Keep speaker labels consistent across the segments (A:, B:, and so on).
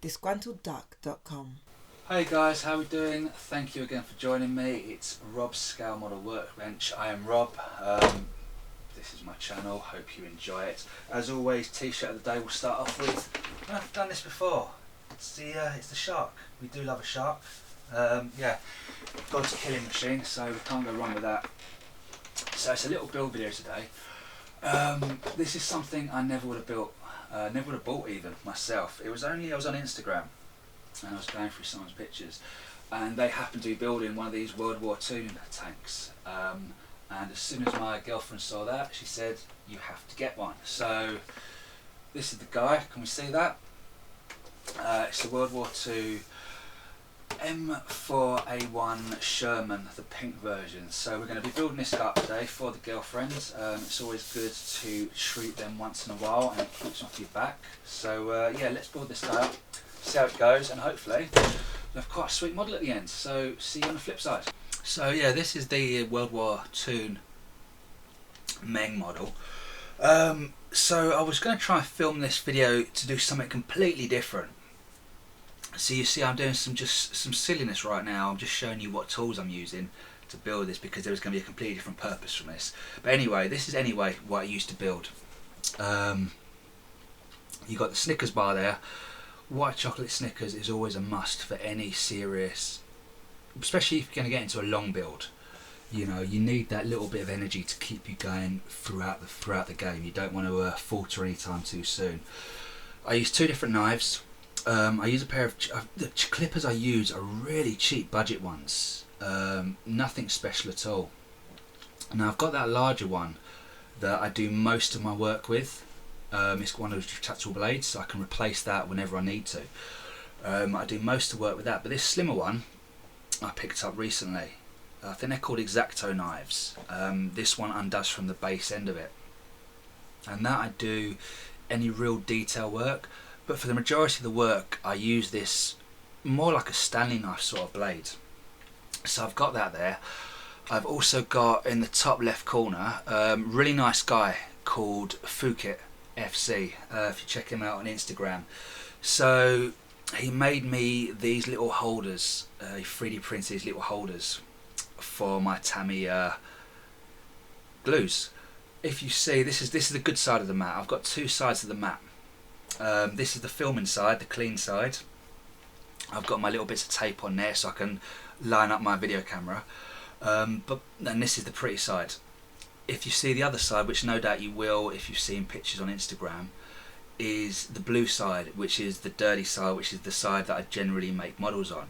A: disgruntledduck.com.
B: Hey guys, how are we doing? Thank you again for joining me. It's Rob's Scale Model Workbench. I am Rob. This is my channel. Hope you enjoy it. As always, t-shirt of the day we'll start off with. I've done this before. It's the shark. We do love a shark. Yeah, God's killing machine, so we can't go wrong with that. So it's a little build video today. This is something I never would have built, never would have bought even myself. It was only I was on Instagram and I was going through someone's pictures, and they happened to be building one of these World War Toon tanks. And as soon as my girlfriend saw that, she said, "You have to get one." So this is the guy. Can we see that? It's the World War Toon M4A1 Sherman, the pink version. So we're going to be building this up today for the girlfriend. It's always good to treat them once in a while, and it keeps off your back. So yeah, let's build this guy up, see how it goes, and hopefully we'll have quite a sweet model at the end. So see you on the flip side. So yeah, this is the World War Toon Meng model. So I was going to try and film this video to do something completely different. So you see I'm doing some silliness right now. I'm just showing you what tools I'm using to build this, because there was going to be a completely different purpose from this. But anyway, this is what I used to build. You got the Snickers bar there. White chocolate Snickers is always a must for any serious, especially if you're going to get into a long build. You know, you need that little bit of energy to keep you going throughout the game. You don't want to falter anytime too soon. I use two different knives. I use a pair of the clippers I use are really cheap budget ones, nothing special at all. Now I've got that larger one that I do most of my work with. It's one of those retractable blades, so I can replace that whenever I need to. I do most of the work with that, but this slimmer one I picked up recently. I think they're called X-Acto knives. This one undoes from the base end of it, and that I do any real detail work. But for the majority of the work, I use this more like a Stanley knife sort of blade. So I've got that there. I've also got in the top left corner, really nice guy called Phuket FC. If you check him out on Instagram. So he made me these little holders. He 3D printed these little holders for my Tamiya glues. If you see, this is the good side of the mat. I've got two sides of the mat. This is the filming side, the clean side. I've got my little bits of tape on there so I can line up my video camera. But then this is the pretty side. If you see the other side, which no doubt you will if you've seen pictures on Instagram, is the blue side, which is the dirty side, which is the side that I generally make models on.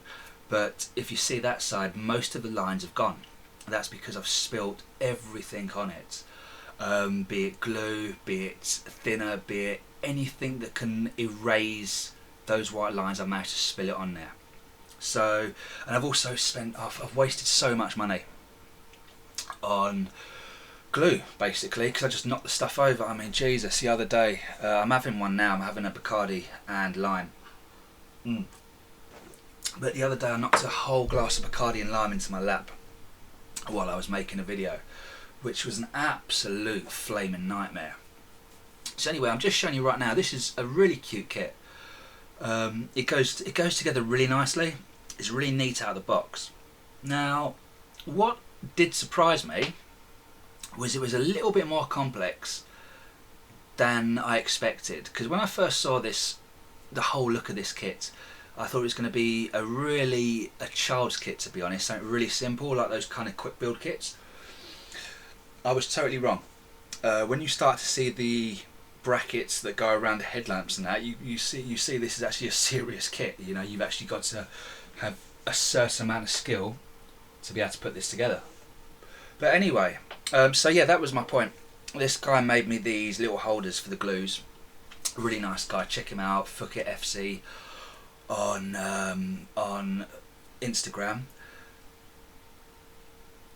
B: But if you see that side, most of the lines have gone. That's because I've spilt everything on it. Be it glue, be it thinner, be it anything that can erase those white lines, I've managed to spill it on there. So, and I've also I've wasted so much money on glue, basically, because I just knocked the stuff over. I mean, Jesus, the other day, I'm having one now, I'm having a Bacardi and lime. But the other day I knocked a whole glass of Bacardi and lime into my lap while I was making a video, which was an absolute flaming nightmare. So anyway, I'm just showing you right now, this is a really cute kit. It goes together really nicely. It's really neat out of the box. Now, what did surprise me was it was a little bit more complex than I expected. Because when I first saw this, the whole look of this kit, I thought it was going to be a child's kit, to be honest, something really simple, like those kind of quick build kits. I was totally wrong. When you start to see the brackets that go around the headlamps and that, you see this is actually a serious kit. You know, you've actually got to have a certain amount of skill to be able to put this together. But anyway, so yeah, that was my point. This guy made me these little holders for the glues. A really nice guy. Check him out, Phuket FC on Instagram.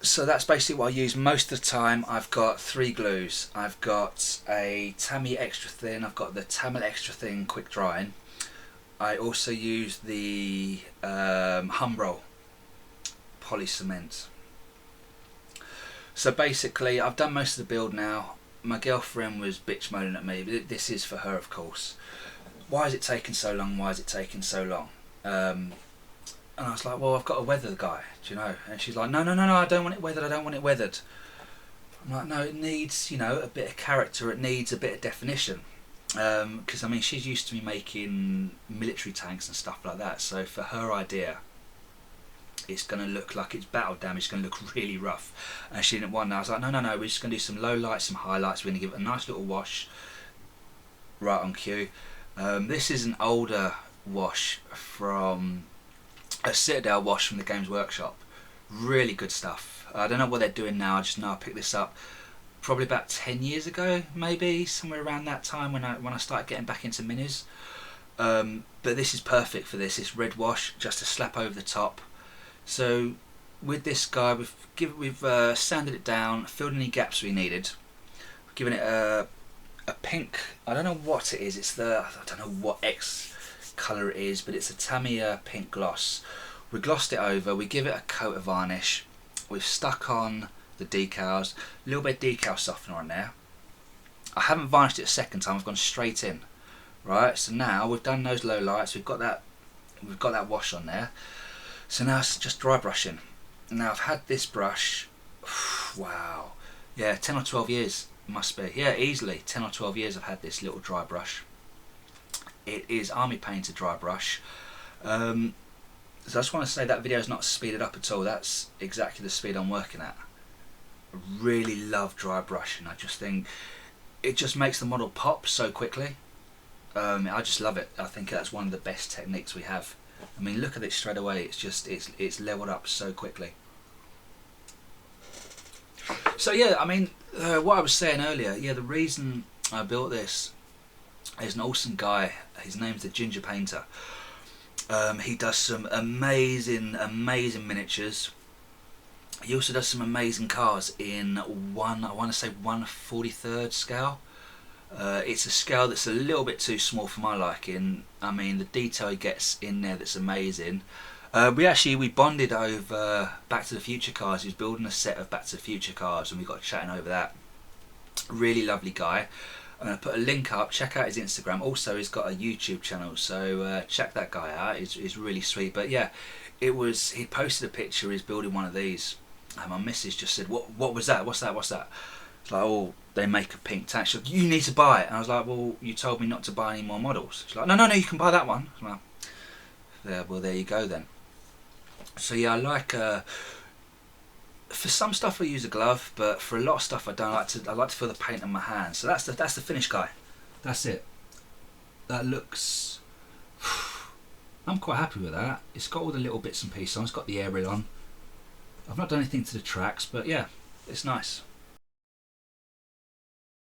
B: So that's basically what I use most of the time. I've got three glues. I've got a Tamiya Extra Thin, I've got the Tamiya Extra Thin Quick Drying. I also use the Humbrol Poly Cement. So basically I've done most of the build now. My girlfriend was bitch moaning at me, but this is for her, of course. why is it taking so long? Why is it taking so long? And I was like, well, I've got to weather the guy, do you know? And she's like, no, I don't want it weathered, I don't want it weathered. I'm like, no, it needs, you know, a bit of character, it needs a bit of definition. Because, I mean, she's used to me making military tanks and stuff like that, so for her idea, it's going to look like it's battle damage, it's going to look really rough. And she didn't want that. I was like, no, we're just going to do some low lights, some highlights, we're going to give it a nice little wash, right on cue. This is an older wash from a Citadel wash from the Games Workshop. Really good stuff. I don't know what they're doing now, I just know I picked this up probably about 10 years ago, maybe, somewhere around that time when I started getting back into minis. But this is perfect for this. It's red wash, just a slap over the top. So with this guy, we've sanded it down, filled any gaps we needed. We've given it a pink, I don't know what it is, I don't know what X colour it is, but it's a Tamiya pink gloss. We glossed it over, we give it a coat of varnish, we've stuck on the decals, a little bit of decal softener on there. I haven't varnished it a second time, I've gone straight in. Right, so now we've done those low lights, we've got that wash on there. So now it's just dry brushing. Now I've had this brush, wow, yeah, 10 or 12 years must be, yeah, easily 10 or 12 years I've had this little dry brush. It is army painted dry brush. So I just want to say that video is not speeded up at all, that's exactly the speed I'm working at. I really love dry brushing, I just think it just makes the model pop so quickly. I just love it. I think that's one of the best techniques we have. I mean, look at it straight away, it's leveled up so quickly. So yeah, I mean, what I was saying earlier, yeah, the reason I built this is an awesome guy, his name's the Ginger Painter. He does some amazing miniatures. He also does some amazing cars in I want to say 1/43 scale. It's a scale that's a little bit too small for my liking. I mean, the detail he gets in there, that's amazing. We bonded over Back to the Future cars. He was building a set of Back to the Future cars and we got chatting over that. Really lovely guy. I'm going to put a link up, check out his Instagram. Also, he's got a YouTube channel, so check that guy out. He's really sweet. But yeah, he posted a picture, he's building one of these. And my missus just said, what was that? What's that? It's like, oh, they make a pink tank. She's like, you need to buy it. And I was like, well, you told me not to buy any more models. She's like, no, you can buy that one. I was like, yeah, well, there you go then. So yeah, I like, for some stuff I use a glove, but for a lot of stuff I don't like to. I like to feel the paint on my hands. So that's the finished guy. That's it. That looks. I'm quite happy with that. It's got all the little bits and pieces on. It's got the aerial on. I've not done anything to the tracks, but yeah, it's nice.